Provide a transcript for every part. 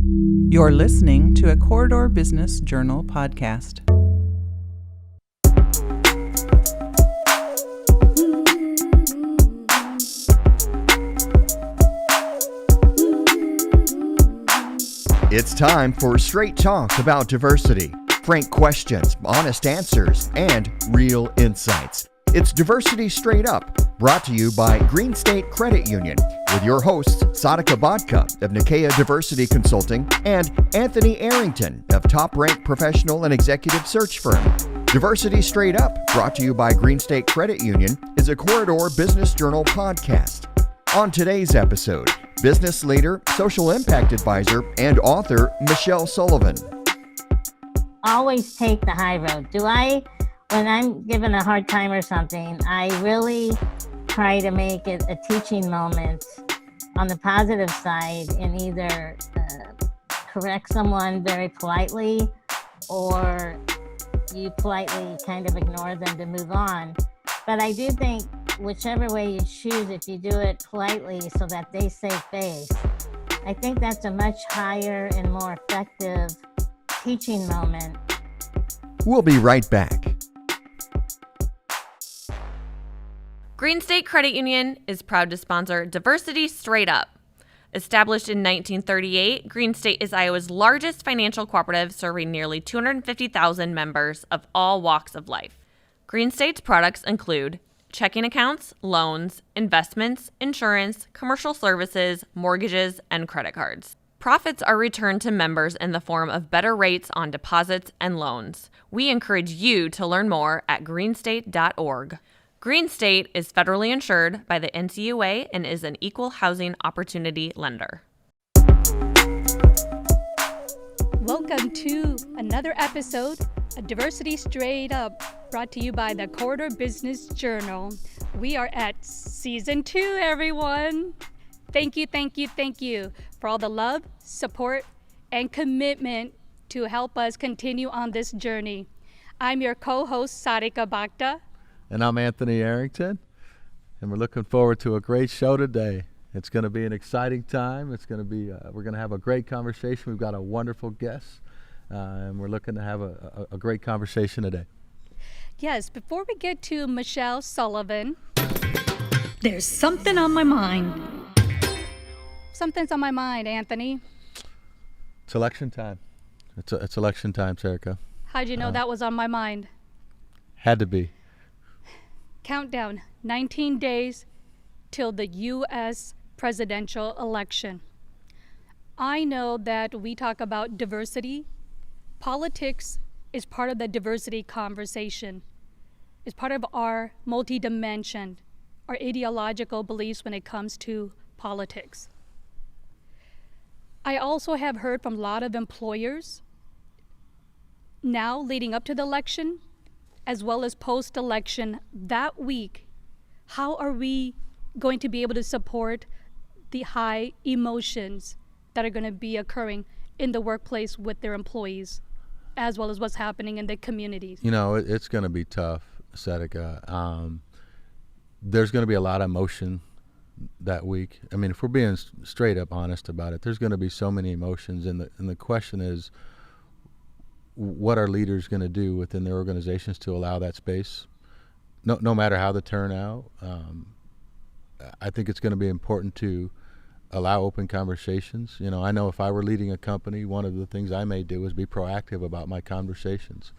You're listening to a Corridor Business Journal podcast. It's time for straight talk about diversity, frank questions, honest answers, and real insights. It's Diversity Straight Up, brought to you by Green State Credit Union, with your hosts Sarika Bhakta of Nikea Diversity Consulting and Anthony Arrington of Top Rank Professional and Executive Search Firm. Diversity Straight Up, brought to you by Green State Credit Union, is a Corridor Business Journal podcast. On today's episode, business leader, social impact advisor, and author Michele Sullivan. Always take the high road. When I'm given a hard time or something, I really try to make it a teaching moment on the positive side and either correct someone very politely or you politely kind of ignore them to move on. But I do think whichever way you choose, if you do it politely so that they save face, I think that's a much higher and more effective teaching moment. We'll be right back. Green State Credit Union is proud to sponsor Diversity Straight Up. Established in 1938, Green State is Iowa's largest financial cooperative, serving nearly 250,000 members of all walks of life. Green State's products include checking accounts, loans, investments, insurance, commercial services, mortgages, and credit cards. Profits are returned to members in the form of better rates on deposits and loans. We encourage you to learn more at greenstate.org. Green State is federally insured by the NCUA and is an equal housing opportunity lender. Welcome to another episode of Diversity Straight Up, brought to you by the Corridor Business Journal. We are at season 2, everyone. Thank you for all the love, support, and commitment to help us continue on this journey. I'm your co-host, Sarika Bhakta. And I'm Anthony Arrington, and we're looking forward to a great show today. It's going to be an exciting time. It's going to be, we're going to have a great conversation. We've got a wonderful guest, and we're looking to have a great conversation today. Yes, before we get to Michele Sullivan, there's something on my mind. Something's on my mind, Anthony. It's election time. It's election time, Sarika. How'd you know that was on my mind? Had to be. Countdown, 19 days till the U.S. presidential election. I know that we talk about diversity. Politics is part of the diversity conversation. It's part of our multi-dimension, our ideological beliefs when it comes to politics. I also have heard from a lot of employers now leading up to the election, as well as post-election that week, how are we going to be able to support the high emotions that are going to be occurring in the workplace with their employees, as well as what's happening in the communities? You know, it's going to be tough, Sarika. There's going to be a lot of emotion that week. I mean, if we're being straight up honest about it, there's going to be so many emotions, and the question is, what are leaders going to do within their organizations to allow that space? No matter how the turnout, I think it's going to be important to allow open conversations. You know, I know if I were leading a company, one of the things I may do is be proactive about my conversations.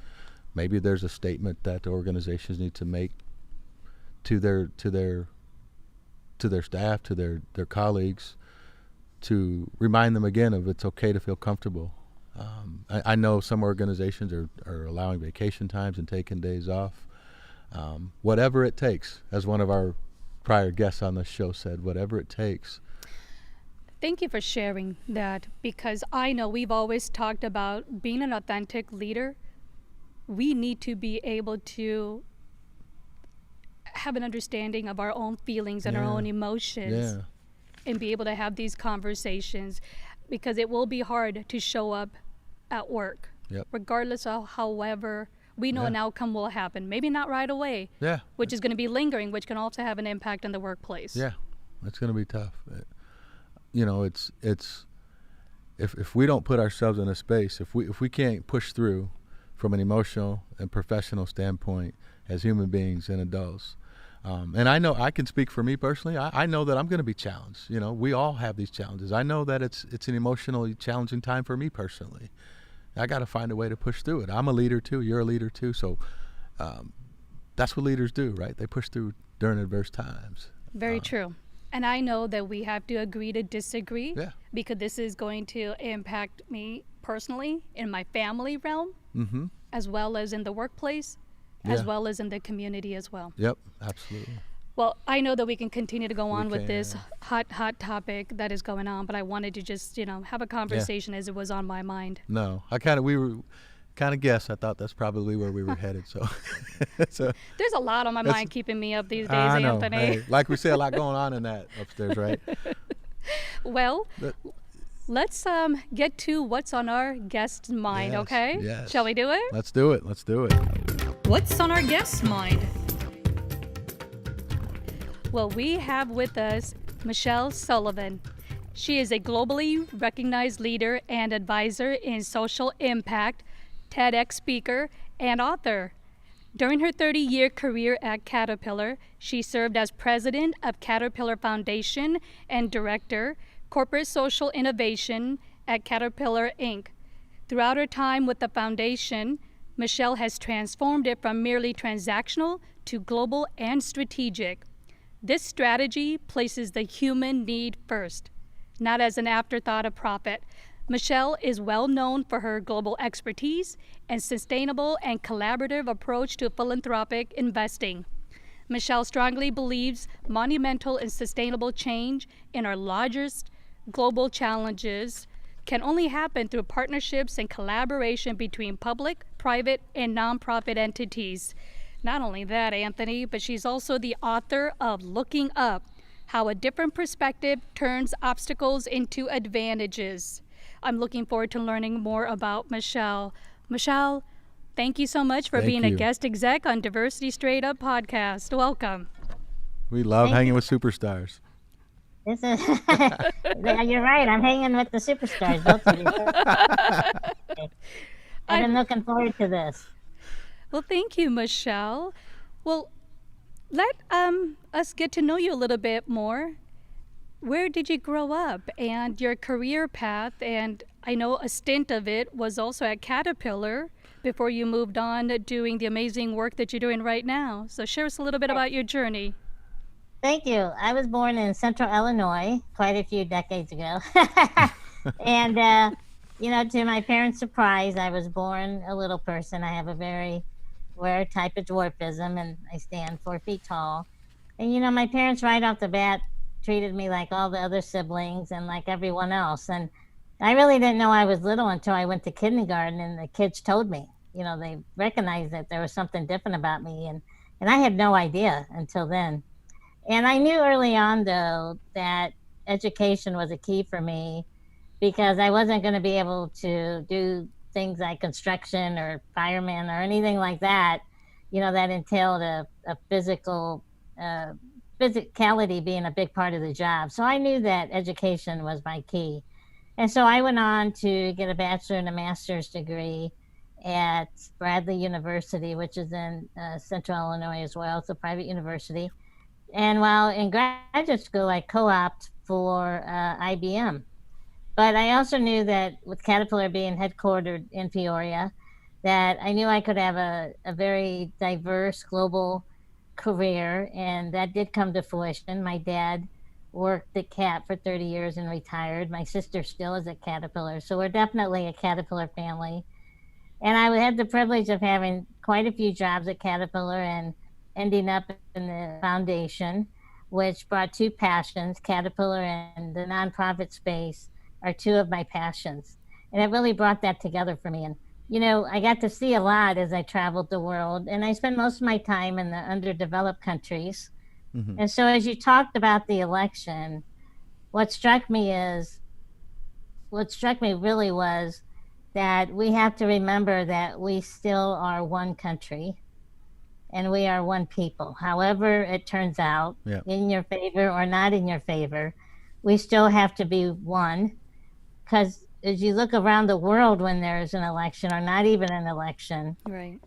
Maybe there's a statement that the organizations need to make to their staff, to their colleagues, to remind them again of it's okay to feel comfortable. I know some organizations are allowing vacation times and taking days off. Whatever it takes, as one of our prior guests on the show said, whatever it takes. Thank you for sharing that, because I know we've always talked about being an authentic leader. We need to be able to have an understanding of our own feelings and our own emotions and be able to have these conversations, because it will be hard to show up at work, regardless of however we know an outcome will happen. Maybe not right away, which is going to be lingering, which can also have an impact in the workplace. Yeah, it's going to be tough. You know, it's if we don't put ourselves in a space, if we can't push through from an emotional and professional standpoint as human beings and adults, and I know I can speak for me personally. I know that I'm going to be challenged. You know, we all have these challenges. I know that it's an emotionally challenging time for me personally. I got to find a way to push through it. I'm a leader too. You're a leader too. So that's what leaders do, right? They push through during adverse times. Very true. And I know that we have to agree to disagree, Yeah. because this is going to impact me personally in my family realm, Mm-hmm. as well as in the workplace, as Yeah. well as in the community as well. Yep, absolutely. Well, I know that we can continue to go on with this can. hot topic that is going on, but I wanted to just, have a conversation as it was on my mind. No, we were kind of guessed. I thought that's probably where we were headed. So, There's a lot on my mind keeping me up these days, I know. Anthony. Hey, like we said, a lot going on in that upstairs, right? Well, But- let's get to what's on our guest's mind, Yes, okay? yes. Shall we do it? Let's do it. Let's do it. What's on our guest's mind? Well, we have with us Michele Sullivan. She is a globally recognized leader and advisor in social impact, TEDx speaker, and author. During her 30-year career at Caterpillar, she served as president of Caterpillar Foundation and director, corporate social innovation at Caterpillar Inc. Throughout her time with the foundation, Michele has transformed it from merely transactional to global and strategic. This strategy places the human need first, not as an afterthought of profit. Michele is well known for her global expertise and sustainable and collaborative approach to philanthropic investing. Michele strongly believes monumental and sustainable change in our largest global challenges can only happen through partnerships and collaboration between public, private, and nonprofit entities. Not only that, Anthony, but she's also the author of Looking Up, How a Different Perspective Turns Obstacles into Advantages. I'm looking forward to learning more about Michele. Michele, thank you so much for Thank being a you. guest exec on Diversity Straight Up podcast. Welcome. We love Thank hanging you. with superstars. This is, yeah, you're right. I'm hanging with the superstars, both of you. I've been looking forward to this. Well, thank you, Michele. Well, let us get to know you a little bit more. Where did you grow up and your career path? And I know a stint of it was also at Caterpillar before you moved on doing the amazing work that you're doing right now. So share us a little bit about your journey. Thank you. I was born in Central Illinois quite a few decades ago. And, to my parents' surprise, I was born a little person. I have a very rare type of dwarfism, and I stand 4 feet tall. And, my parents right off the bat treated me like all the other siblings and like everyone else. And I really didn't know I was little until I went to kindergarten, and the kids told me, they recognized that there was something different about me. And I had no idea until then. And I knew early on, though, that education was a key for me, because I wasn't going to be able to do things like construction or fireman or anything like that, that entailed a physical physicality being a big part of the job. So I knew that education was my key. And so I went on to get a bachelor and a master's degree at Bradley University, which is in Central Illinois as well. It's a private university. And while in graduate school, I co-opted for IBM. But I also knew that with Caterpillar being headquartered in Peoria, that I knew I could have a very diverse global career, and that did come to fruition. My dad worked at CAT for 30 years and retired. My sister still is at Caterpillar, so we're definitely a Caterpillar family. And I had the privilege of having quite a few jobs at Caterpillar and ending up in the foundation, which brought two passions. Caterpillar and the nonprofit space are two of my passions. And it really brought that together for me. And, I got to see a lot as I traveled the world, and I spent most of my time in the underdeveloped countries. Mm-hmm. And so as you talked about the election, what struck me really was that we have to remember that we still are one country and we are one people. However it turns out, Yeah. in your favor or not in your favor, we still have to be one, because as you look around the world when there's an election or not even an election, Right.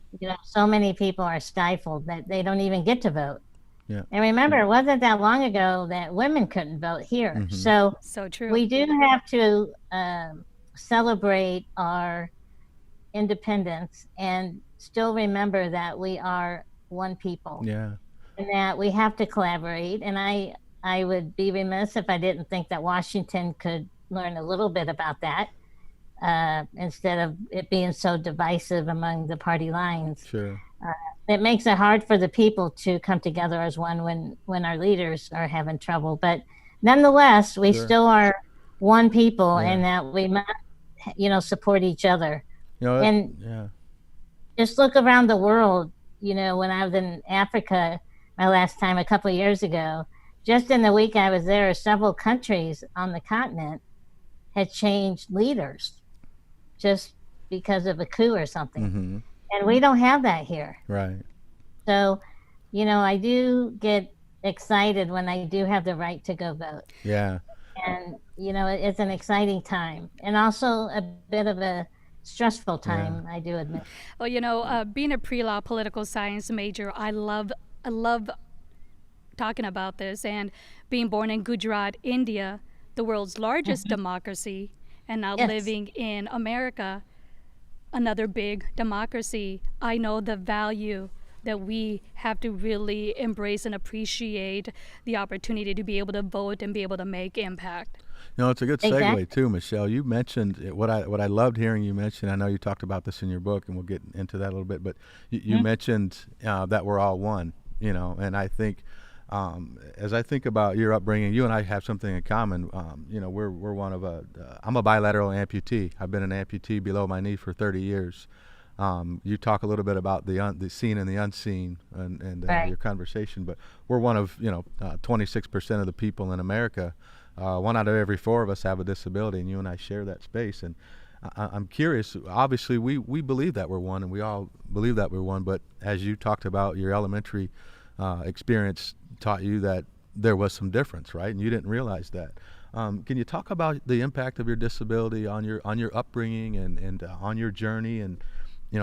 So many people are stifled that they don't even get to vote. Yeah. And remember, it wasn't that long ago that women couldn't vote here. Mm-hmm. So true. we do have to celebrate our independence and still remember that we are one people. Yeah. And that we have to collaborate. And I would be remiss if I didn't think that Washington could learn a little bit about that instead of it being so divisive among the party lines. Sure. It makes it hard for the people to come together as one when our leaders are having trouble. But nonetheless, we still are one people, and that we must, support each other. Just look around the world. When I was in Africa my last time a couple of years ago, just in the week I was there, several countries on the continent had changed leaders just because of a coup or something. Mm-hmm. And we don't have that here. Right. So, I do get excited when I do have the right to go vote. Yeah. And, it's an exciting time and also a bit of a stressful time, I do admit. Well, being a pre-law political science major, I love talking about this, and being born in Gujarat, India, the world's largest democracy, and now living in America, another big democracy. I know the value that we have to really embrace and appreciate the opportunity to be able to vote and be able to make impact. It's a good segue too, Michele. You mentioned what I loved hearing you mention. I know you talked about this in your book, and we'll get into that a little bit. But you mentioned that we're all one. And I think as I think about your upbringing, you and I have something in common. We're one of I'm a bilateral amputee. I've been an amputee below my knee for 30 years. You talk a little bit about the seen and the unseen and your conversation, but we're one of 26% of the people in America. One out of every 4 of us have a disability, and you and I share that space. And I'm curious. Obviously, we believe that we're one, and we all believe that we're one. But as you talked about, your elementary experience taught you that there was some difference, right? And you didn't realize that. Can you talk about the impact of your disability on your upbringing and on your journey, and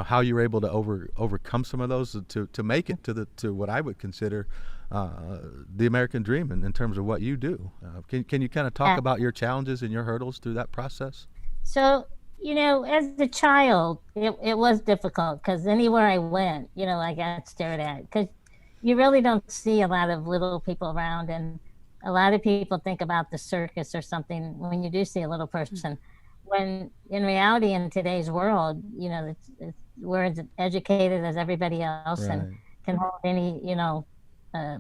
how you were able to overcome some of those to make it to what I would consider the American dream in terms of what you do? Can you kind of talk about your challenges and your hurdles through that process? So, as a child, it was difficult because anywhere I went, I got stared at because you really don't see a lot of little people around, and a lot of people think about the circus or something when you do see a little person. When in reality, in today's world, we're as educated as everybody else and can hold any,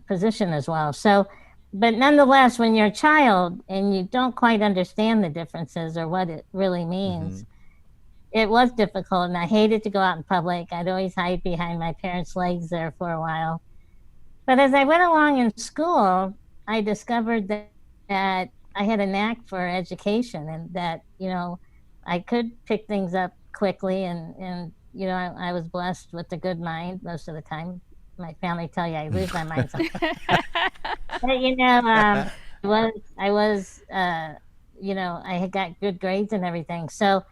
position as well. So, but nonetheless, when you're a child and you don't quite understand the differences or what it really means, it was difficult, and I hated to go out in public. I'd always hide behind my parents' legs there for a while. But as I went along in school, I discovered that I had a knack for education, and that, I could pick things up quickly, and I was blessed with a good mind most of the time. My family tell you I lose my mind sometimes. But, I had got good grades and everything. So,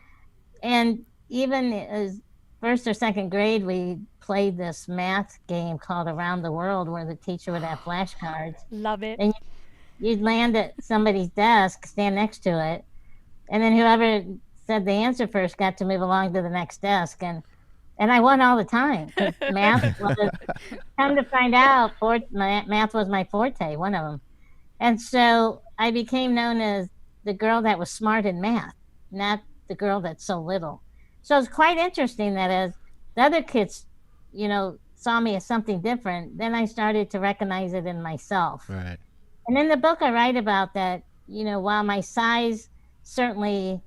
and even as first or second grade, we played this math game called Around the World, where the teacher would have flashcards. Love it. And you'd land at somebody's desk, stand next to it, and then whoever said the answer first got to move along to the next desk. And I won all the time, because math was, come to find out, math was my forte, one of them. And so I became known as the girl that was smart in math, not the girl that's so little. So it's quite interesting that as the other kids, saw me as something different, then I started to recognize it in myself. Right. And in the book, I write about that, while my size certainly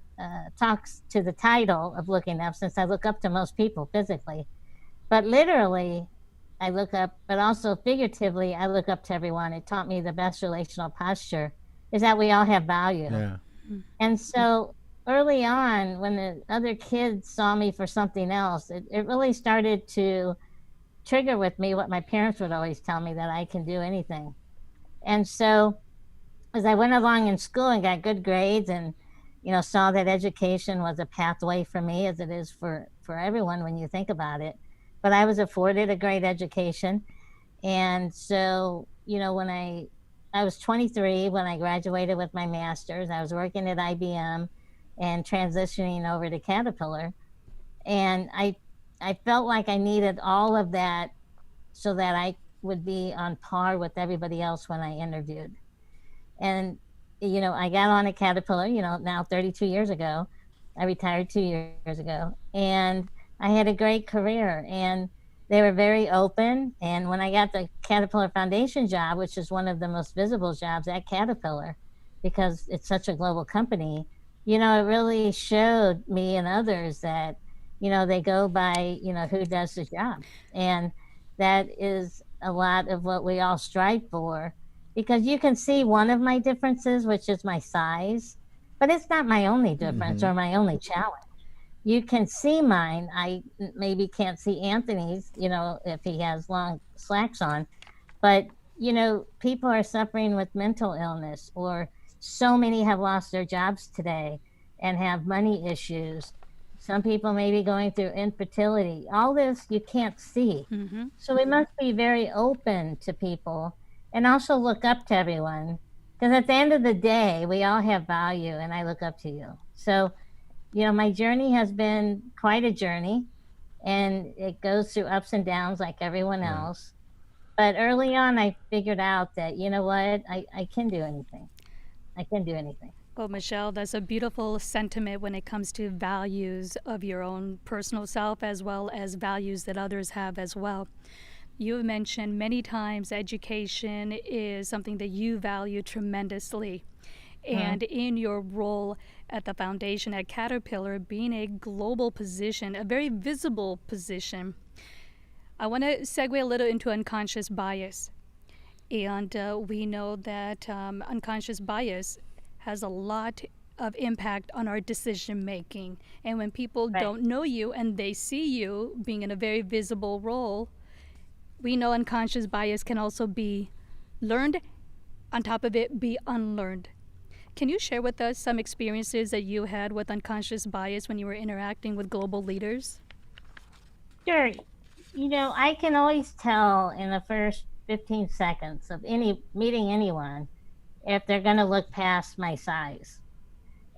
talks to the title of looking up, since I look up to most people physically, but literally I look up, but also figuratively, I look up to everyone. It taught me the best relational posture is that we all have value. Yeah. And so early on, when the other kids saw me for something else, it really started to trigger with me what my parents would always tell me, that I can do anything. And so as I went along in school and got good grades and saw that education was a pathway for me, as it is for everyone when you think about it. But I was afforded a great education. And so, when I was 23 when I graduated with my master's. I was working at IBM and transitioning over to Caterpillar. And I felt like I needed all of that so that I would be on par with everybody else when I interviewed. And, I got on at Caterpillar, now 32 years ago. I retired 2 years ago. And I had a great career. And they were very open. And when I got the Caterpillar Foundation job, which is one of the most visible jobs at Caterpillar, because it's such a global company, it really showed me and others that, they go by, who does the job. And that is a lot of what we all strive for, because you can see one of my differences, which is my size, but it's not my only difference or my only challenge. You can see mine. I maybe can't see Anthony's, if he has long slacks on. But, people are suffering with mental illness, or so many have lost their jobs today and have money issues. Some people may be going through infertility. All this you can't see. So we must be very open to people and also look up to everyone. Because at the end of the day, we all have value, and I look up to you. So, my journey has been quite a journey, and it goes through ups and downs like everyone else. But early on, I figured out that, I can do anything. I can do anything. Well, Michele, that's a beautiful sentiment when it comes to values of your own personal self, as well as values that others have as well. You've mentioned many times education is something that you value tremendously. And in your role at the foundation at Caterpillar, being a global position, a very visible position, I want to segue a little into unconscious bias. And we know that unconscious bias has a lot of impact on our decision making. And when people don't know you and they see you being in a very visible role, we know unconscious bias can also be learned, on top of it, be unlearned. Can you share with us some experiences that you had with unconscious bias when you were interacting with global leaders? Sure. I can always tell in the first 15 seconds of meeting anyone if they're going to look past my size.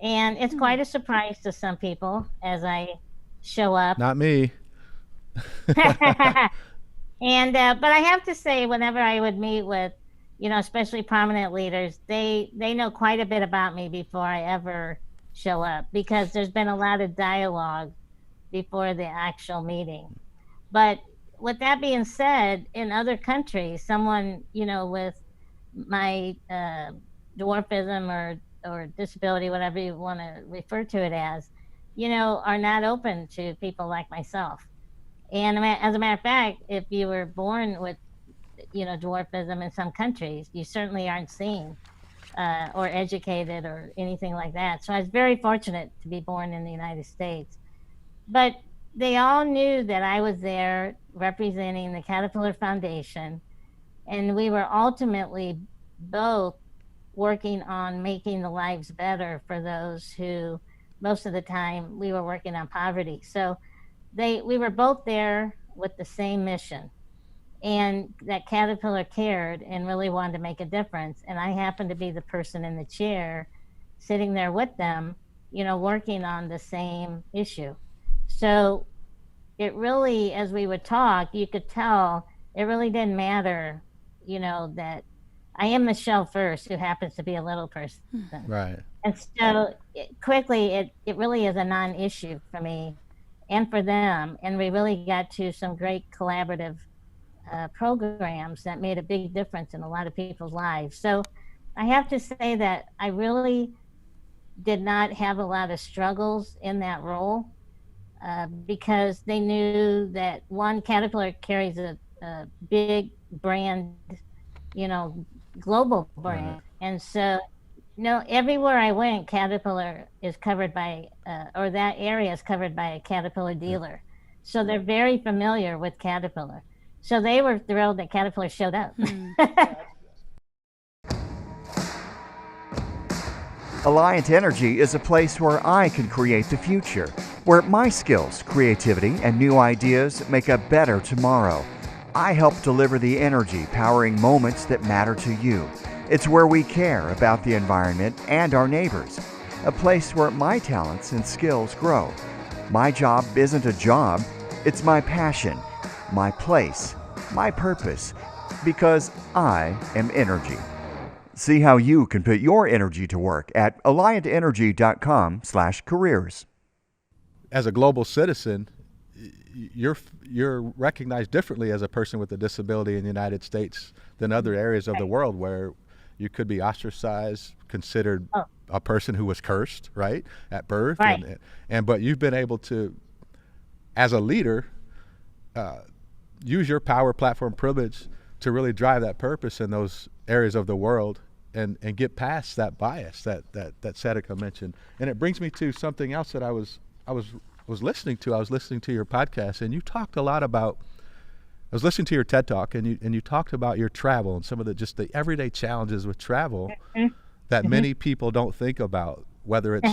And it's quite a surprise to some people as I show up. Not me. And but I have to say, whenever I would meet with, especially prominent leaders, they know quite a bit about me before I ever show up, because there's been a lot of dialogue before the actual meeting. But with that being said, in other countries, someone, with my dwarfism or disability, whatever you want to refer to it as, are not open to people like myself. And as a matter of fact, if you were born with, dwarfism in some countries, you certainly aren't seen or educated or anything like that. So I was very fortunate to be born in the United States. But they all knew that I was there representing the Caterpillar Foundation, and we were ultimately both working on making the lives better for those who, most of the time, we were working on poverty. So we were both there with the same mission, and that Caterpillar cared and really wanted to make a difference. And I happened to be the person in the chair sitting there with them, working on the same issue. So it really, as we would talk, you could tell it really didn't matter, that I am Michele first, who happens to be a little person. Right. And so it really is a non-issue for me and for them. And we really got to some great collaborative programs that made a big difference in a lot of people's lives. So I have to say that I really did not have a lot of struggles in that role, because they knew that, one, Caterpillar carries a big brand, global brand. Right. And so, everywhere I went, Caterpillar is covered by, or that area is covered by a Caterpillar dealer. So they're very familiar with Caterpillar. So they were thrilled that Caterpillar showed up. Alliant Energy is a place where I can create the future, where my skills, creativity, and new ideas make a better tomorrow. I help deliver the energy powering moments that matter to you. It's where we care about the environment and our neighbors, a place where my talents and skills grow. My job isn't a job, it's my passion, my place, my purpose, because I am energy. See how you can put your energy to work at alliantenergy.com/careers. As a global citizen, you're recognized differently as a person with a disability in the United States than other areas of the world where you could be ostracized, considered a person who was cursed, right, at birth. Right. But you've been able to, as a leader, use your power, platform, privilege to really drive that purpose in those areas of the world and get past that bias that Sarika mentioned. And it brings me to something else that I was listening to. I was listening to your podcast, and you talked a lot about, I was listening to your TED Talk, and you talked about your travel and some of the everyday challenges with travel that many people don't think about, whether it's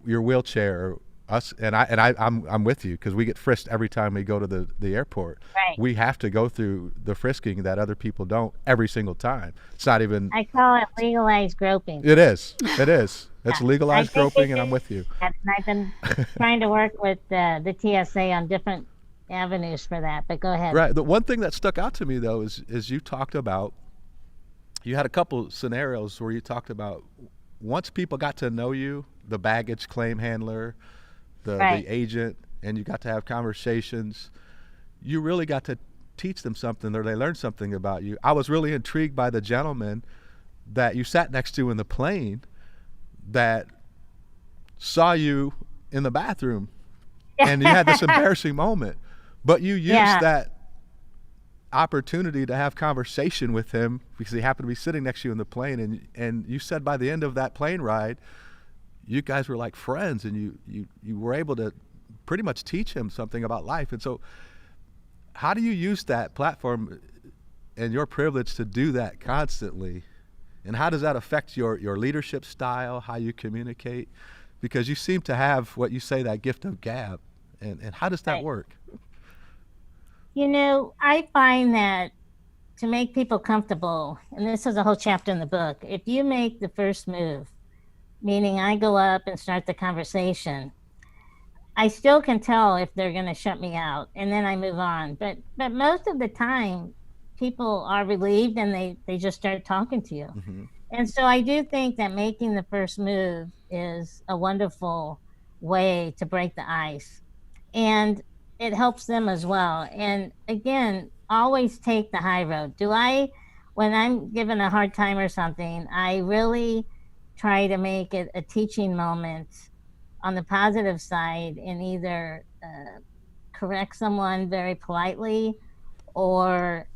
your wheelchair or us. And I'm with you, because we get frisked every time we go to the airport. Right. We have to go through the frisking that other people don't every single time. It's not even. I call it legalized groping. It is. It's legalized groping, and I'm with you. And I've been trying to work with the TSA on different avenues for that, but go ahead. Right. The one thing that stuck out to me, though, is you talked about, you had a couple scenarios where you talked about once people got to know you, the baggage claim handler, the agent, and you got to have conversations, you really got to teach them something, or they learned something about you. I was really intrigued by the gentleman that you sat next to in the plane that saw you in the bathroom and you had this embarrassing moment, but you used that opportunity to have conversation with him because he happened to be sitting next to you in the plane, and you said by the end of that plane ride you guys were like friends, and you were able to pretty much teach him something about life. And so how do you use that platform and your privilege to do that constantly, and how does that affect your leadership style, how you communicate? Because you seem to have what you say, that gift of gab, and how does that work? You know, I find that to make people comfortable, and this is a whole chapter in the book, if you make the first move, meaning I go up and start the conversation, I still can tell if they're going to shut me out, and then I move on. But most of the time, people are relieved and they just start talking to you. Mm-hmm. And so I do think that making the first move is a wonderful way to break the ice. And it helps them as well. And again, always take the high road. When I'm given a hard time or something, I really try to make it a teaching moment on the positive side, and either correct someone very politely, or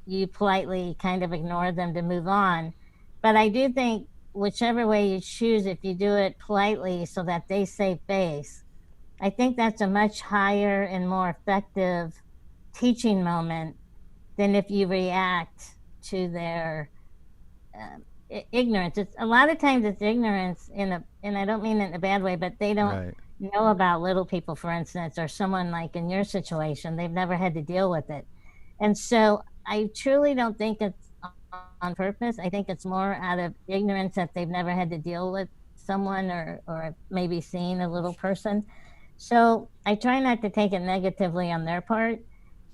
you politely kind of ignore them to move on. But I do think whichever way you choose, if you do it politely so that they save face, I think that's a much higher and more effective teaching moment than if you react to their ignorance. A lot of times it's ignorance and I don't mean it in a bad way, but they don't know about little people, for instance, or someone like in your situation. They've never had to deal with it. And so I truly don't think it's on purpose. I think it's more out of ignorance that they've never had to deal with someone or maybe seen a little person. So I try not to take it negatively on their part.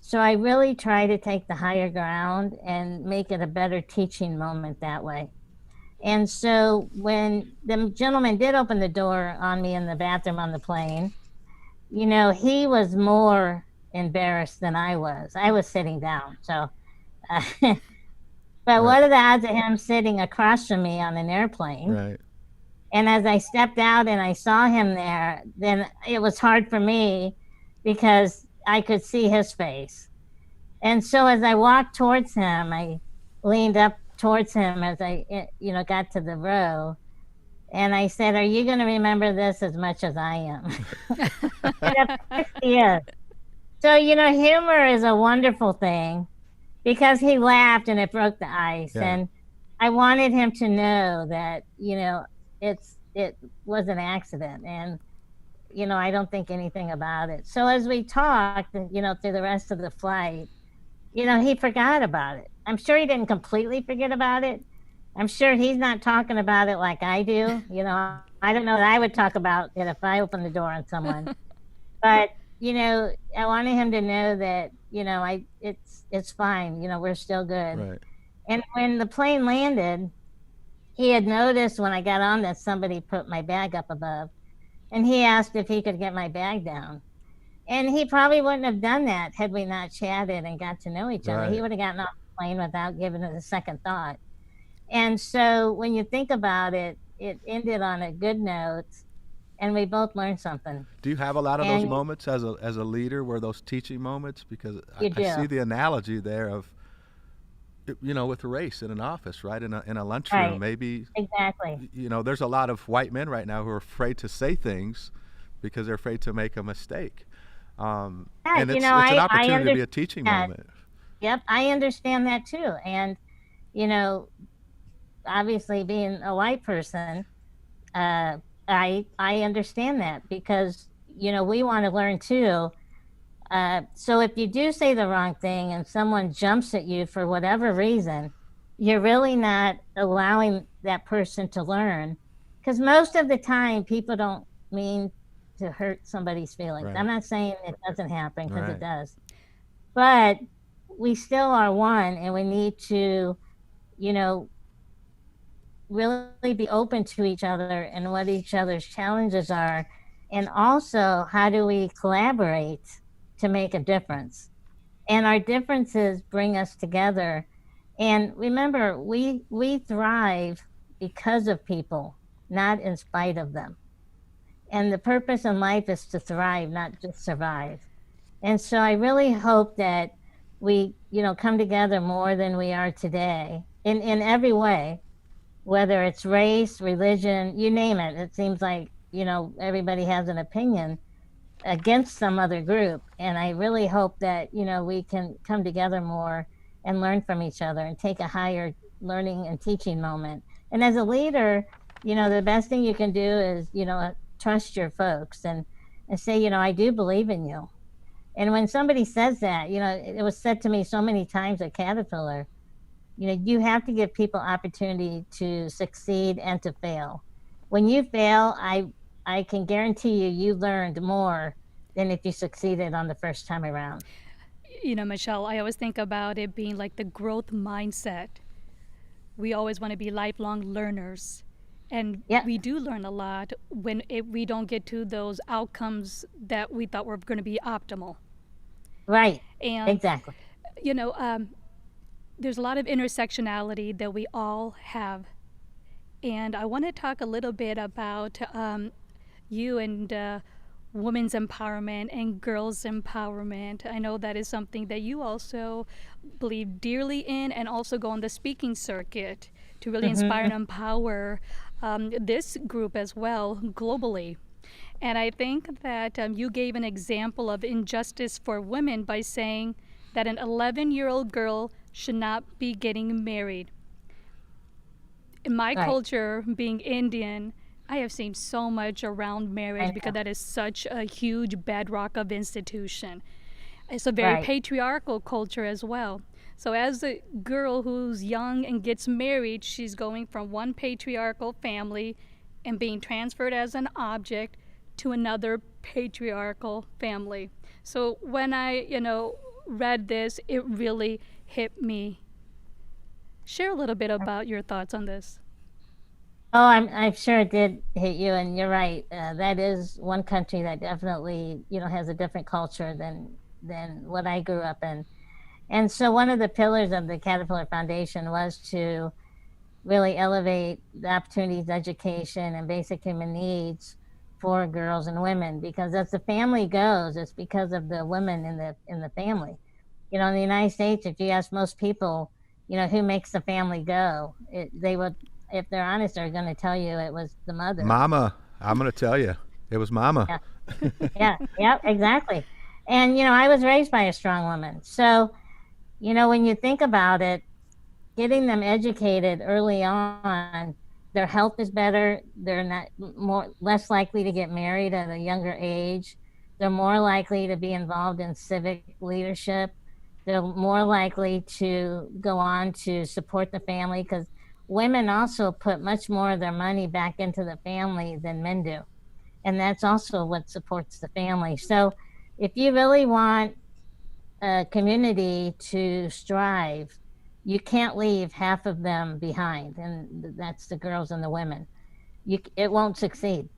So I really try to take the higher ground and make it a better teaching moment that way. And so when the gentleman did open the door on me in the bathroom on the plane, you know, he was more embarrassed than I was. I was sitting down. So, but what are the odds of him sitting across from me on an airplane? Right. And as I stepped out and I saw him there, then it was hard for me because I could see his face. And so as I walked towards him, I leaned up towards him as I, got to the row. And I said, "Are you going to remember this as much as I am?" And of course he is. So, humor is a wonderful thing because he laughed and it broke the ice. Yeah. And I wanted him to know that, it was an accident. And, I don't think anything about it. So as we talked, through the rest of the flight, he forgot about it. I'm sure he didn't completely forget about it. I'm sure he's not talking about it like I do. I don't know that I would talk about it if I opened the door on someone. But, I wanted him to know that, it's fine. We're still good. Right. And when the plane landed, he had noticed when I got on that somebody put my bag up above. And he asked if he could get my bag down. And he probably wouldn't have done that had we not chatted and got to know each other. Right. He would have gotten off the plane without giving it a second thought. And so when you think about it, it ended on a good note, and we both learned something. Do you have a lot of those moments as a leader, where those teaching moments? Because I see the analogy there of, with a race in an office, right? In a lunchroom, Right. maybe. Exactly. There's a lot of white men right now who are afraid to say things because they're afraid to make a mistake. And it's an opportunity to be a teaching moment. Yep, I understand that too. And, obviously being a white person, I understand that because, we want to learn too. So if you do say the wrong thing and someone jumps at you for whatever reason, you're really not allowing that person to learn, because most of the time people don't mean to hurt somebody's feelings. Right. I'm not saying it doesn't happen, because Right. it does. But we still are one, and we need to, really be open to each other and what each other's challenges are. And also, how do we collaborate to make a difference? And our differences bring us together. And remember, we thrive because of people, not in spite of them. And the purpose in life is to thrive, not just survive. And so I really hope that we, come together more than we are today in every way, whether it's race, religion, you name it. It seems like, everybody has an opinion against some other group. And I really hope that, we can come together more and learn from each other and take a higher learning and teaching moment. And as a leader, the best thing you can do is, trust your folks and say, I do believe in you. And when somebody says that, it was said to me so many times at Caterpillar, you have to give people opportunity to succeed and to fail. When you fail, I can guarantee you learned more than if you succeeded on the first time around. Michelle, I always think about it being like the growth mindset. We always want to be lifelong learners. And Yep. we do learn a lot when we don't get to those outcomes that we thought were going to be optimal. Right. And, Exactly. There's a lot of intersectionality that we all have. And I want to talk a little bit about you and women's empowerment and girls' empowerment. I know that is something that you also believe dearly in, and also go on the speaking circuit to really inspire and empower this group as well globally. And I think that you gave an example of injustice for women by saying that an 11-year-old girl should not be getting married. In my Right. culture, being Indian, I have seen so much around marriage know. because that is such a huge bedrock of institution. It's a very Right. patriarchal culture as well. So as a girl who's young and gets married, she's going from one patriarchal family and being transferred as an object to another patriarchal family. So when I, read this, it really hit me. Share a little bit about your thoughts on this. Oh, I'm sure it did hit you, and you're right. That is one country that definitely, has a different culture than what I grew up in. And so one of the pillars of the Caterpillar Foundation was to really elevate the opportunities, education, and basic human needs for girls and women, because as the family goes, it's because of the women in the family. In the United States, if you ask most people, who makes the family go, they would, if they're honest, are going to tell you it was the mother. Mama, I'm going to tell you, it was Mama. Yeah. Yeah, exactly. And, I was raised by a strong woman. So, when you think about it, getting them educated early on their health is better. They're less likely to get married at a younger age. They're more likely to be involved in civic leadership. They're more likely to go on to support the family, because women also put much more of their money back into the family than men do. And that's also what supports the family. So if you really want a community to strive, you can't leave half of them behind, and that's the girls and the women. It won't succeed.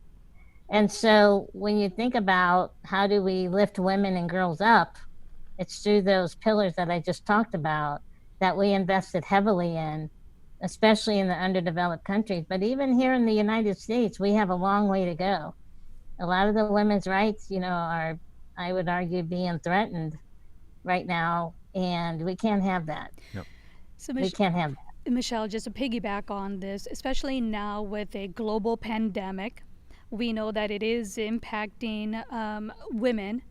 And so when you think about how do we lift women and girls up, it's through those pillars that I just talked about that we invested heavily in, especially in the underdeveloped countries. But even here in the United States, we have a long way to go. A lot of the women's rights, are, I would argue, being threatened right now, and we can't have that. Yep. So We can't have that. Michelle, just to piggyback on this, especially now with a global pandemic, we know that it is impacting women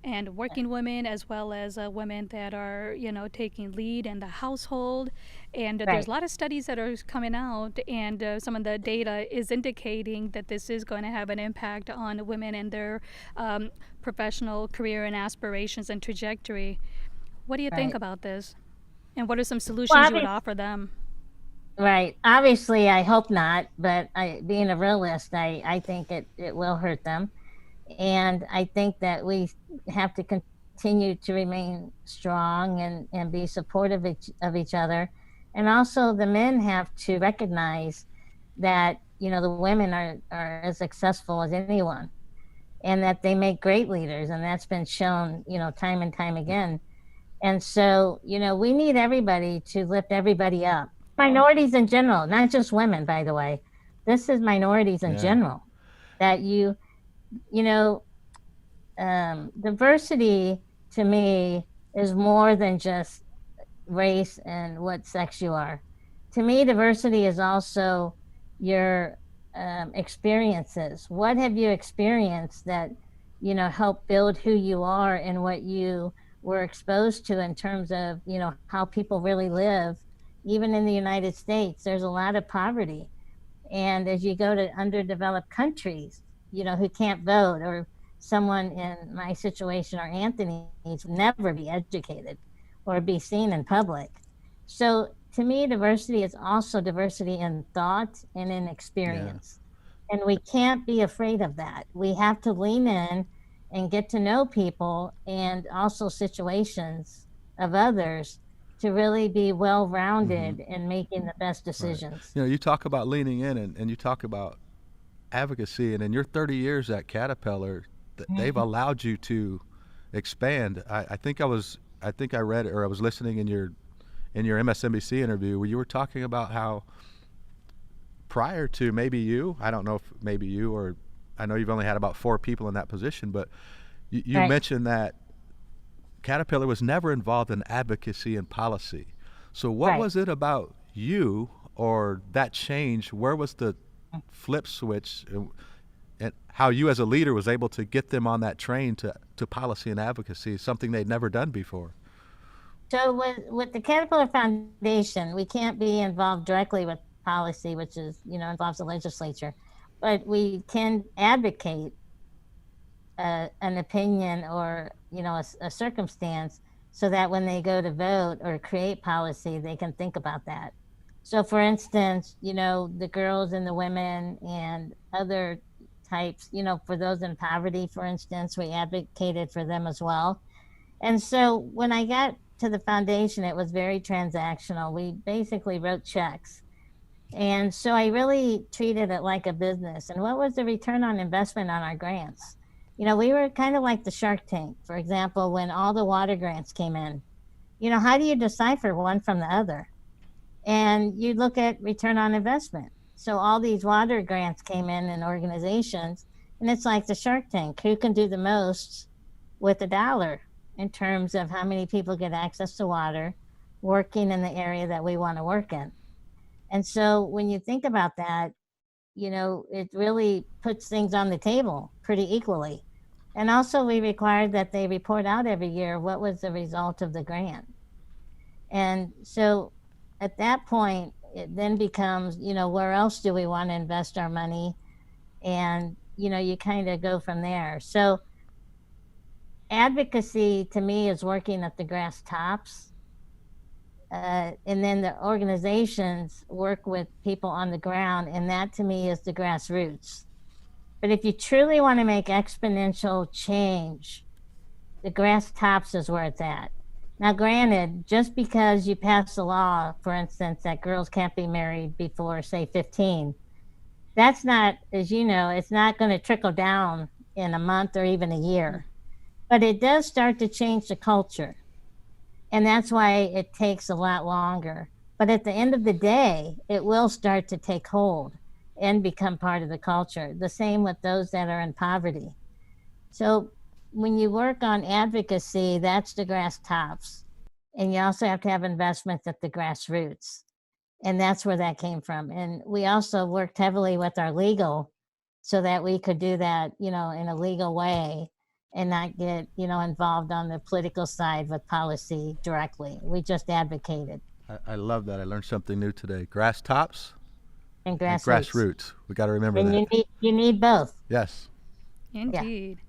and working women, as well as women that are, taking lead in the household. And there's a lot of studies that are coming out, and some of the data is indicating that this is going to have an impact on women and their professional career and aspirations and trajectory. What do you think about this? And what are some solutions you would offer them? Right. Obviously, I hope not, but being a realist, I think it will hurt them. And I think that we have to continue to remain strong and be supportive of each other. And also the men have to recognize that, the women are as successful as anyone, and that they make great leaders. And that's been shown, time and time again. And so, we need everybody to lift everybody up. Minorities in general, not just women, by the way. This is minorities in general. That diversity to me is more than just race and what sex you are. To me, diversity is also your experiences. What have you experienced that, help build who you are and what you were exposed to in terms of, how people really live. Even in the United States, there's a lot of poverty. And as you go to underdeveloped countries, who can't vote, or someone in my situation or Anthony's never be educated or be seen in public. So to me, diversity is also diversity in thought and in experience. And we can't be afraid of that. We have to lean in and get to know people and also situations of others to really be well-rounded in making the best decisions. Right. You talk about leaning in, and you talk about advocacy, and in your 30 years at Caterpillar, they've allowed you to expand. I think I read, or I was listening in your MSNBC interview where you were talking about how prior to I don't know if maybe you, or I know you've only had about 4 people in that position, but you mentioned that Caterpillar was never involved in advocacy and policy. So what was it about you, or that change? Where was the flip switch, and how you as a leader was able to get them on that train to policy and advocacy, something they'd never done before? So with the Caterpillar Foundation, we can't be involved directly with policy, which is, involves the legislature, but we can advocate an opinion or, a circumstance, so that when they go to vote or create policy, they can think about that. So for instance, the girls and the women and other types, for those in poverty, for instance, we advocated for them as well. And so when I got to the foundation, it was very transactional. We basically wrote checks. And so I really treated it like a business. And what was the return on investment on our grants? We were kind of like the Shark Tank, for example, when all the water grants came in. How do you decipher one from the other? And you look at return on investment. So all these water grants came in organizations, and it's like the Shark Tank. Who can do the most with $1 in terms of how many people get access to water working in the area that we want to work in? And so when you think about that, it really puts things on the table pretty equally. And also we required that they report out every year what was the result of the grant. And so at that point, it then becomes, where else do we want to invest our money? And, you kind of go from there. So advocacy to me is working at the grass tops. And then the organizations work with people on the ground, and that to me is the grassroots. But if you truly want to make exponential change, the grass tops is where it's at. Now, granted, just because you pass a law, for instance, that girls can't be married before, say, 15, that's not, as you know, it's not going to trickle down in a month or even a year. But it does start to change the culture. And that's why it takes a lot longer. But at the end of the day, it will start to take hold and become part of the culture. The same with those that are in poverty. So when you work on advocacy, that's the grass tops. And you also have to have investments at the grassroots. And that's where that came from. And we also worked heavily with our legal so that we could do that, in a legal way and not get, involved on the political side with policy directly. We just advocated. I love that. I learned something new today. Grass tops And and grassroots. grassroots. We got to remember And that. you need both. Yes. Indeed.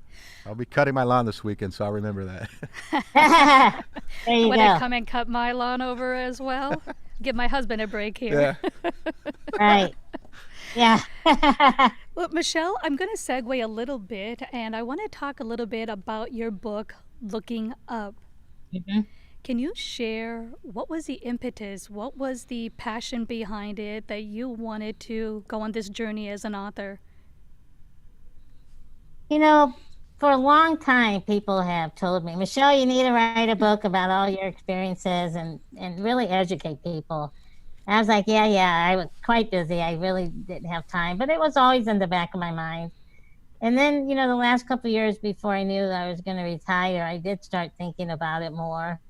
I'll be cutting my lawn this weekend, so I'll remember that. There you Would go. I come and cut my lawn over as well? Give my husband a break here. Yeah. Right. Yeah. Well, Michele, I'm going to segue a little bit, and I want to talk a little bit about your book, Looking Up. Mm-hmm. Can you share what was the impetus, what was the passion behind it that you wanted to go on this journey as an author? For a long time, people have told me, Michele, you need to write a book about all your experiences and really educate people. And I was like, yeah, I was quite busy. I really didn't have time, but it was always in the back of my mind. And then, the last couple of years before I knew I was going to retire, I did start thinking about it more.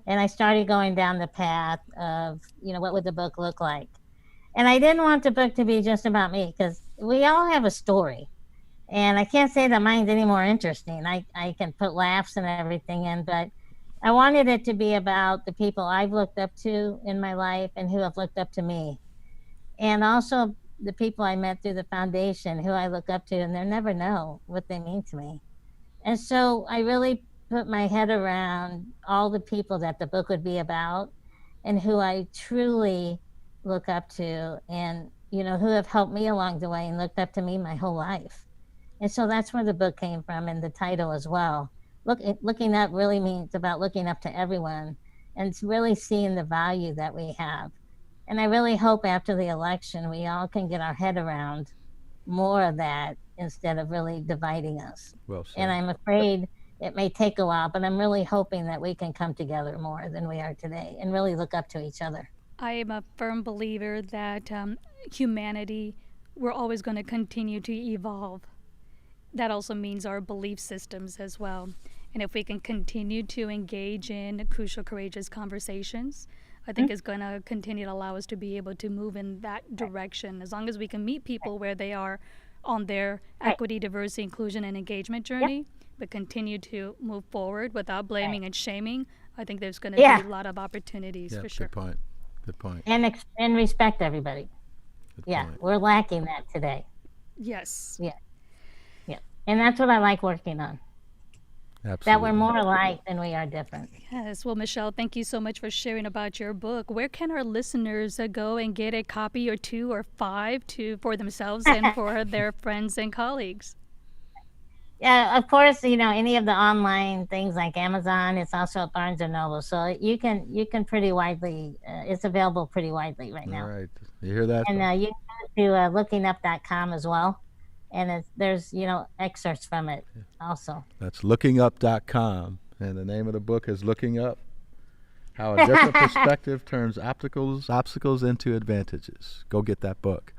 And I started going down the path of, what would the book look like? And I didn't want the book to be just about me, because we all have a story. And I can't say that mine's any more interesting. I can put laughs and everything in, but I wanted it to be about the people I've looked up to in my life and who have looked up to me. And also the people I met through the foundation who I look up to, and they'll never know what they mean to me. And so I really put my head around all the people that the book would be about and who I truly look up to and, who have helped me along the way and looked up to me my whole life. And so that's where the book came from, and the title as well. Looking up really means about looking up to everyone and really seeing the value that we have. And I really hope after the election, we all can get our head around more of that instead of really dividing us. Well said. And I'm afraid it may take a while, but I'm really hoping that we can come together more than we are today and really look up to each other. I am a firm believer that humanity, we're always going to continue to evolve. That also means our belief systems as well. And if we can continue to engage in crucial, courageous conversations, I think it's going to continue to allow us to be able to move in that direction. As long as we can meet people where they are on their equity, diversity, inclusion, and engagement journey, but continue to move forward without blaming and shaming, I think there's going to be a lot of opportunities for sure. Good point. And respect everybody. Good point. We're lacking that today. Yes. Yeah. And that's what I like working on. Absolutely. That we're more alike than we are different. Yes. Well, Michele, thank you so much for sharing about your book. Where can our listeners go and get a copy or 2 or 5 for themselves and for their friends and colleagues? Yeah, of course, any of the online things like Amazon, it's also at Barnes & Noble. So you can pretty widely, it's available pretty widely right now. All right. You hear that? And you can go to lookingup.com as well. And there's, excerpts from it also. That's lookingup.com. And the name of the book is Looking Up, How a Different Perspective Turns Obstacles into Advantages. Go get that book.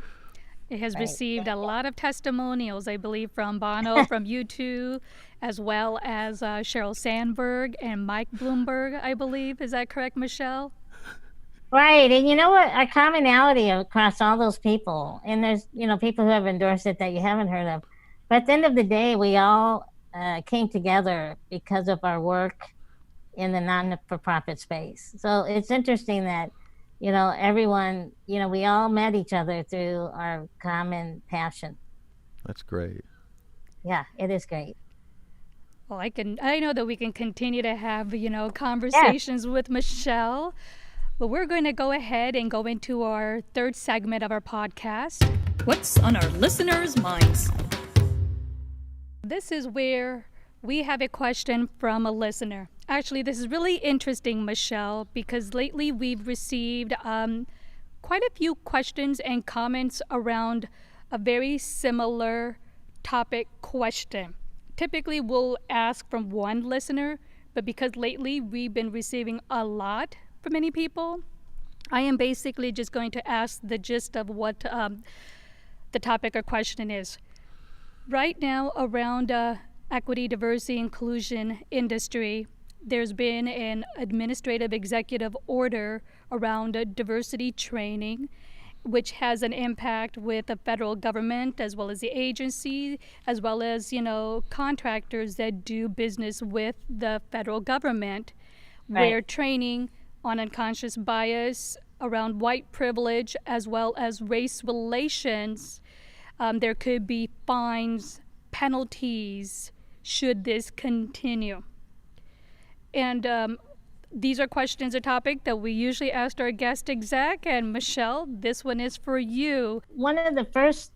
It has received a lot of testimonials, I believe, from Bono, from U2, as well as Sheryl Sandberg and Mike Bloomberg, I believe. Is that correct, Michele? Right. And you know what? A commonality across all those people, and there's, people who have endorsed it that you haven't heard of. But at the end of the day, we all came together because of our work in the non-for-profit space. So it's interesting that everyone, we all met each other through our common passion. That's great. Yeah, it is great. Well, I know that we can continue to have, conversations with Michele, but we're going to go ahead and go into our third segment of our podcast. What's on our listeners' minds? This is where we have a question from a listener. Actually, this is really interesting, Michele, because lately we've received quite a few questions and comments around a very similar topic question. Typically, we'll ask from one listener, but because lately we've been receiving a lot from many people, I am basically just going to ask the gist of what the topic or question is. Right now, around equity, diversity, inclusion industry, there's been an administrative executive order around diversity training, which has an impact with the federal government as well as the agency, as well as, contractors that do business with the federal government, where training on unconscious bias around white privilege as well as race relations, there could be fines, penalties, should this continue. And these are questions or topic that we usually ask our guest exec. And Michele, this one is for you. One of the first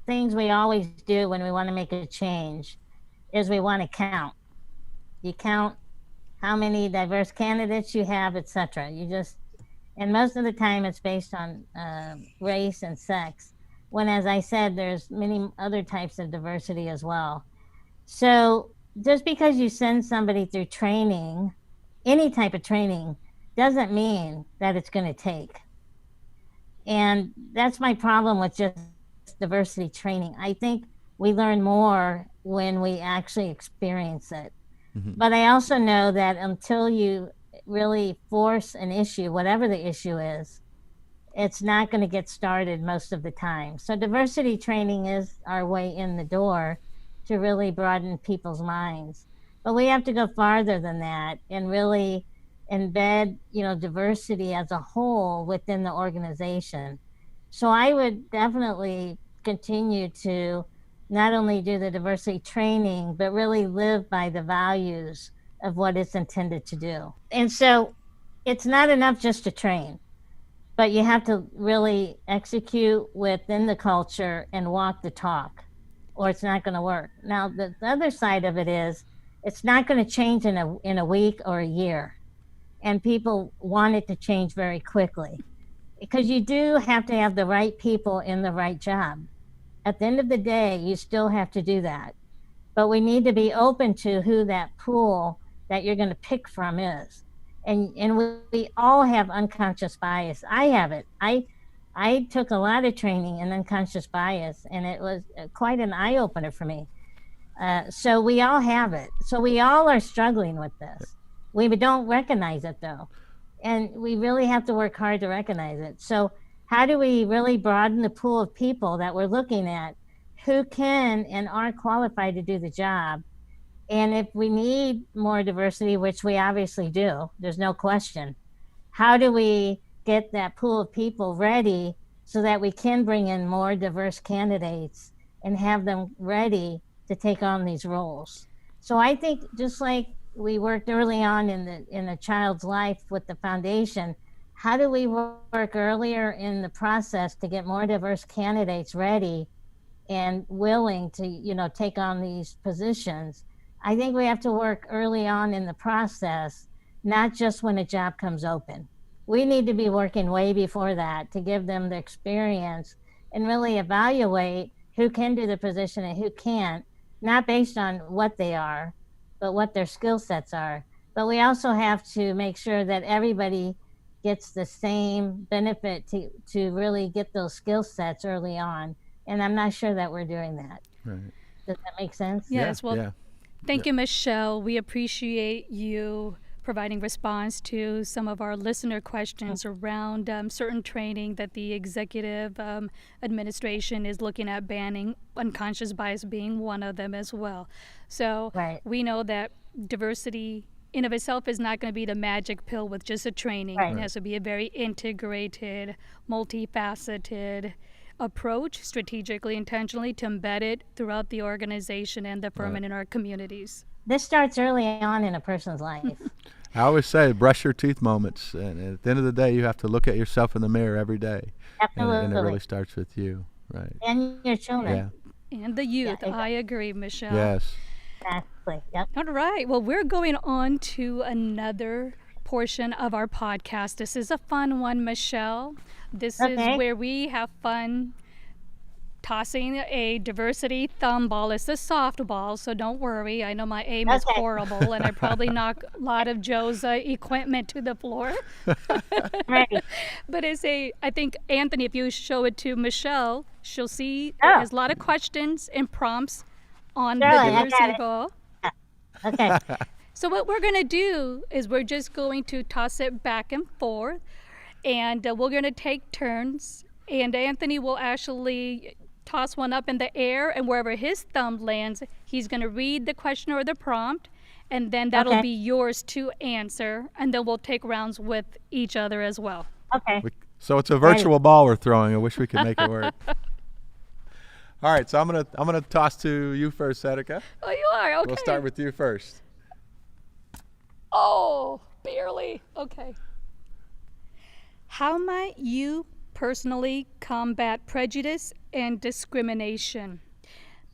things we always do when we want to make a change is we want to count. You count how many diverse candidates you have, etc. And most of the time it's based on race and sex, when, as I said, there's many other types of diversity as well. So just because you send somebody through training, any type of training, doesn't mean that it's going to take. And that's my problem with just diversity training. I think we learn more when we actually experience it. Mm-hmm. But I also know that until you really force an issue, whatever the issue is, it's not going to get started most of the time. So diversity training is our way in the door to really broaden people's minds. But we have to go farther than that and really embed, diversity as a whole within the organization. So I would definitely continue to not only do the diversity training, but really live by the values of what it's intended to do. And so it's not enough just to train, but you have to really execute within the culture and walk the talk, or it's not going to work. Now, the other side of it is, it's not going to change in a week or a year. And people want it to change very quickly, because you do have to have the right people in the right job. At the end of the day, you still have to do that. But we need to be open to who that pool that you're going to pick from is. And we all have unconscious bias. I have it. I took a lot of training in unconscious bias, and it was quite an eye-opener for me. So we all have it. So we all are struggling with this. We don't recognize it, though. And we really have to work hard to recognize it. So how do we really broaden the pool of people that we're looking at who can and are qualified to do the job? And if we need more diversity, which we obviously do, there's no question, how do we get that pool of people ready so that we can bring in more diverse candidates and have them ready to take on these roles? So I think just like we worked early on in a child's life with the foundation, how do we work earlier in the process to get more diverse candidates ready and willing to, take on these positions? I think we have to work early on in the process, not just when a job comes open. We need to be working way before that to give them the experience and really evaluate who can do the position and who can't, not based on what they are, but what their skill sets are. But we also have to make sure that everybody gets the same benefit to really get those skill sets early on. And I'm not sure that we're doing that. Right. Does that make sense? Yes. Thank you, Michele. We appreciate you providing response to some of our listener questions around certain training that the executive administration is looking at banning, unconscious bias being one of them as well. So we know that diversity in of itself is not going to be the magic pill with just a training. Right. It has to be a very integrated, multifaceted approach, strategically, intentionally, to embed it throughout the organization and the firm and in our communities. This starts early on in a person's life. I always say brush your teeth moments, and at the end of the day, you have to look at yourself in the mirror every day. Absolutely. And it really starts with you, right? And your children. Yeah. And the youth. Yeah, exactly. I agree, Michele. Yes. Exactly. Yep. All right. Well, we're going on to another portion of our podcast. This is a fun one, Michele. This is where we have fun tossing a diversity thumb ball. It's a softball, so don't worry. I know my aim is horrible, and I probably knock a lot of Joe's equipment to the floor. Right. But I think, Anthony, if you show it to Michele, she'll see there's a lot of questions and prompts on the diversity ball. Okay. So what we're going to do is we're just going to toss it back and forth, and we're going to take turns, and Anthony will actually toss one up in the air, and wherever his thumb lands, he's going to read the question or the prompt, and then that'll be yours to answer, and then we'll take rounds with each other as well. Okay. So it's a virtual ball we're throwing. I wish we could make it work. All right, so I'm gonna toss to you first, Sarika. Oh, you are? Okay. We'll start with you first. Oh, barely. Okay. How might you personally combat prejudice and discrimination?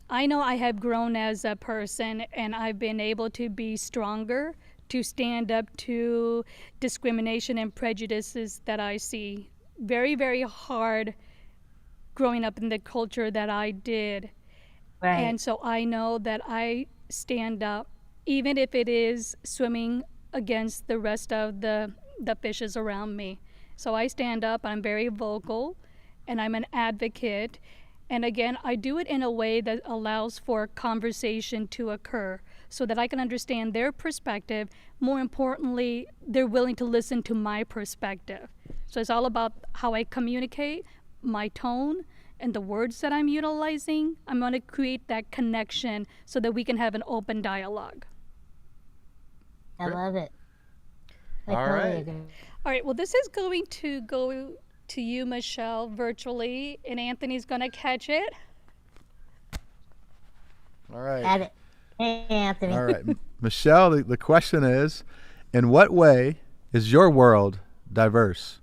I know I have grown as a person, and I've been able to be stronger to stand up to discrimination and prejudices that I see. Very, very hard growing up in the culture that I did. Right. And so I know that I stand up, even if it is swimming against the rest of the fishes around me. So I stand up, I'm very vocal, and I'm an advocate. And again, I do it in a way that allows for conversation to occur so that I can understand their perspective. More importantly, they're willing to listen to my perspective. So it's all about how I communicate, my tone, and the words that I'm utilizing. I'm going to create that connection so that we can have an open dialogue. I love it. I All totally right. agree. All right, well, this is going to go to you, Michele, virtually, and Anthony's going to catch it. All right. Got it. Hey, Anthony. All right. Michele, the question is, in what way is your world diverse?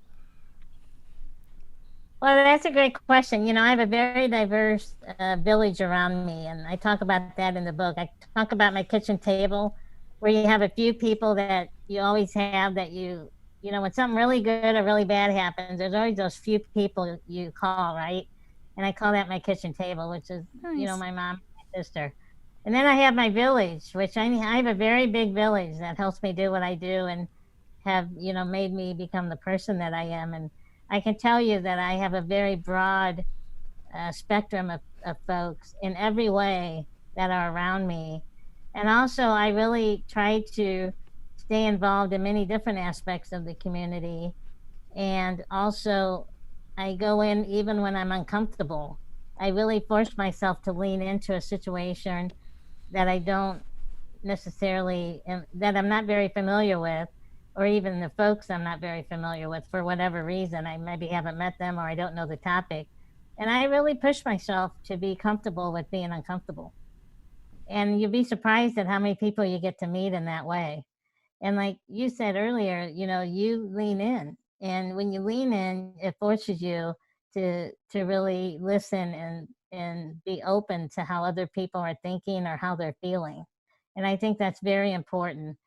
Well, that's a great question. You know, I have a very diverse village around me, and I talk about that in the book. I talk about my kitchen table, where you have a few people that you always have that you know, when something really good or really bad happens, there's always those few people you call, right? And I call that my kitchen table, which is, you know, my mom, my sister. And then I have my village, which I have a very big village that helps me do what I do and have, you know, made me become the person that I am. And I can tell you that I have a very broad spectrum of folks in every way that are around me. And also, I really try to stay involved in many different aspects of the community. And also, I go in even when I'm uncomfortable. I really force myself to lean into a situation that I don't necessarily, that I'm not very familiar with, or even the folks I'm not very familiar with for whatever reason. I maybe haven't met them or I don't know the topic. And I really push myself to be comfortable with being uncomfortable. And you'd be surprised at how many people you get to meet in that way. And like you said earlier, you know, you lean in. And when you lean in, it forces you to really listen and be open to how other people are thinking or how they're feeling. And I think that's very important.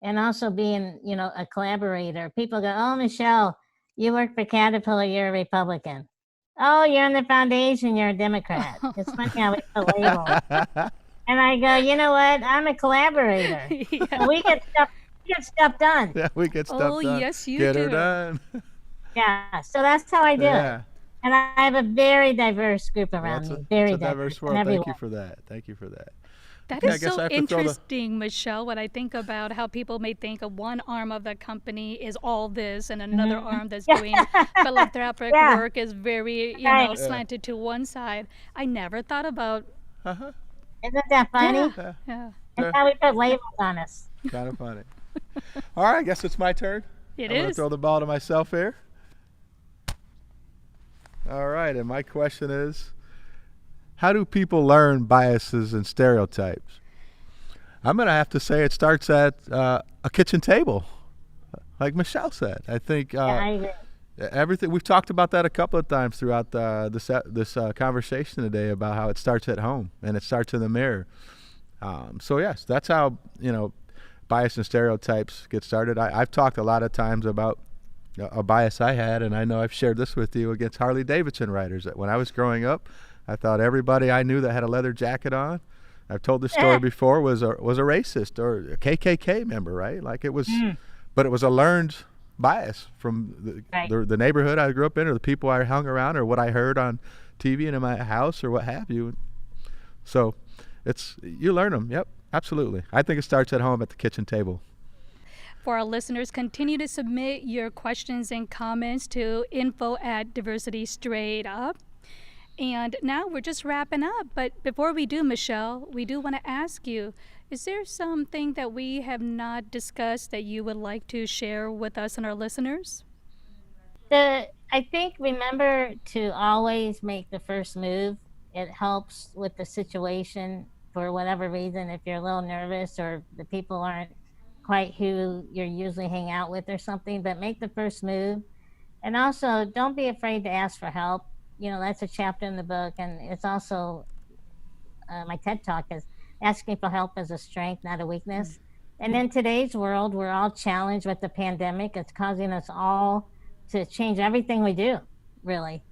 And also being, you know, a collaborator. People go, oh, Michele, you work for Caterpillar, you're a Republican. Oh, you're in the foundation, you're a Democrat. It's funny how we put labels. And I go, you know what? I'm a collaborator. Yeah. We get stuff done. Yeah, we get stuff Oh, done. yes, you Get her do. done. Yeah, so that's how I do it. And I have a very diverse group around me. Very it's a diverse world. in every Thank you way. for that. Thank you for that. That Yeah, I is guess I so have to throw the- interesting, Michele, when I think about how people may think of one arm of the company is all this and another arm that's doing philanthropic Yeah. work is very, you Right. know, slanted to one side. I never thought about, Uh-huh. Isn't that funny? Yeah. yeah. That's how we put labels on us. Kind of funny. All right, I guess it's my turn. It I'm going to is. throw the ball to myself here. All right, and my question is, how do people learn biases and stereotypes? I'm going to have to say it starts at a kitchen table, like Michele said. I think I agree. everything, we've talked about that a couple of times throughout this conversation today about how it starts at home and it starts in the mirror. So yes, that's how, bias and stereotypes get started. I've talked a lot of times about a bias I had, and I know I've shared this with you, against Harley Davidson riders. That when I was growing up, I thought everybody I knew that had a leather jacket on, I've told this story before, was a racist or a KKK member, right? Like it was, but it was a learned bias from the neighborhood I grew up in, or the people I hung around, or what I heard on TV and in my house, or what have you. So you learn them. Yep, absolutely. I think it starts at home at the kitchen table. For our listeners, continue to submit your questions and comments to info@DiversityStraightUp. And now we're just wrapping up. But before we do, Michele, we do want to ask you, is there something that we have not discussed that you would like to share with us and our listeners? I think remember to always make the first move. It helps with the situation for whatever reason. If you're a little nervous or the people aren't quite who you're usually hang out with or something, but make the first move. And also don't be afraid to ask for help. That's a chapter in the book, and it's also my TED Talk is asking for help as a strength, not a weakness. And in today's world, we're all challenged with the pandemic. It's causing us all to change everything we do, really.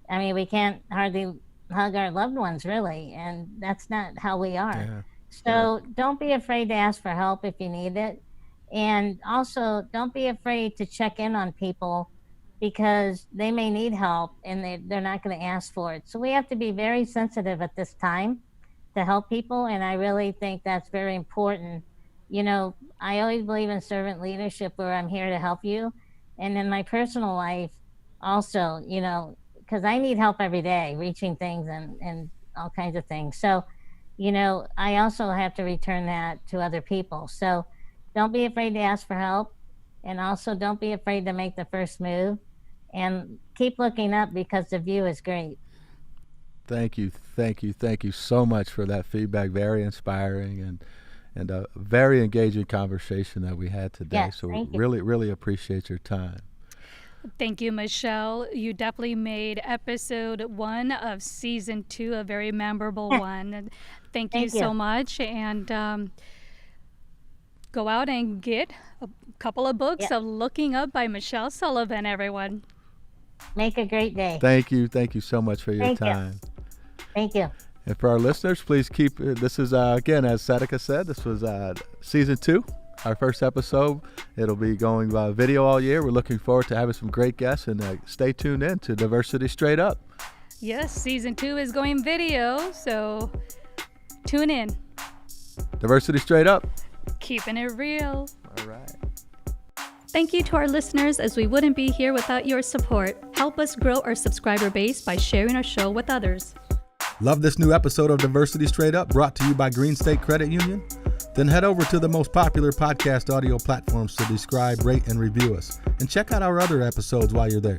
I mean, we can't hardly hug our loved ones, really, and that's not how we are. Yeah. So don't be afraid to ask for help if you need it. And also don't be afraid to check in on people, because they may need help and they're not going to ask for it. So we have to be very sensitive at this time to help people. And I really think that's very important. I always believe in servant leadership, where I'm here to help you. And in my personal life also, because I need help every day, reaching things and all kinds of things. So, I also have to return that to other people. So don't be afraid to ask for help. And also don't be afraid to make the first move, and keep looking up, because the view is great. Thank you so much for that feedback. Very inspiring and a very engaging conversation that we had today. Yes, so thank you. really appreciate your time. Thank you, Michele. You definitely made episode 1 of season 2 a very memorable one. And thank you so much. And go out and get a couple of books of Looking Up by Michele Sullivan, everyone. Make a great day. Thank you so much for your time. Thank you. And for our listeners, please keep, this is, again, as Sarika said, this was season 2, our first episode. It'll be going video all year. We're looking forward to having some great guests, and stay tuned in to Diversity Straight Up. Yes, season 2 is going video, so tune in. Diversity Straight Up. Keeping it real. All right. Thank you to our listeners, as we wouldn't be here without your support. Help us grow our subscriber base by sharing our show with others. Love this new episode of Diversity Straight Up, brought to you by Green State Credit Union? Then head over to the most popular podcast audio platforms to describe, rate, and review us. And check out our other episodes while you're there.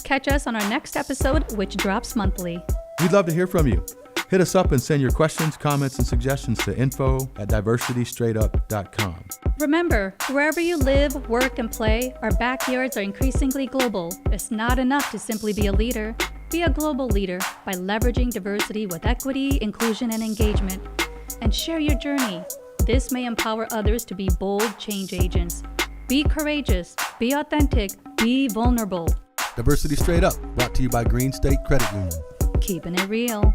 Catch us on our next episode, which drops monthly. We'd love to hear from you. Hit us up and send your questions, comments, and suggestions to info@diversitystraightup.com. Remember, wherever you live, work, and play, our backyards are increasingly global. It's not enough to simply be a leader. Be a global leader by leveraging diversity with equity, inclusion, and engagement. And share your journey. This may empower others to be bold change agents. Be courageous, be authentic, be vulnerable. Diversity Straight Up, brought to you by Green State Credit Union. Keeping it real.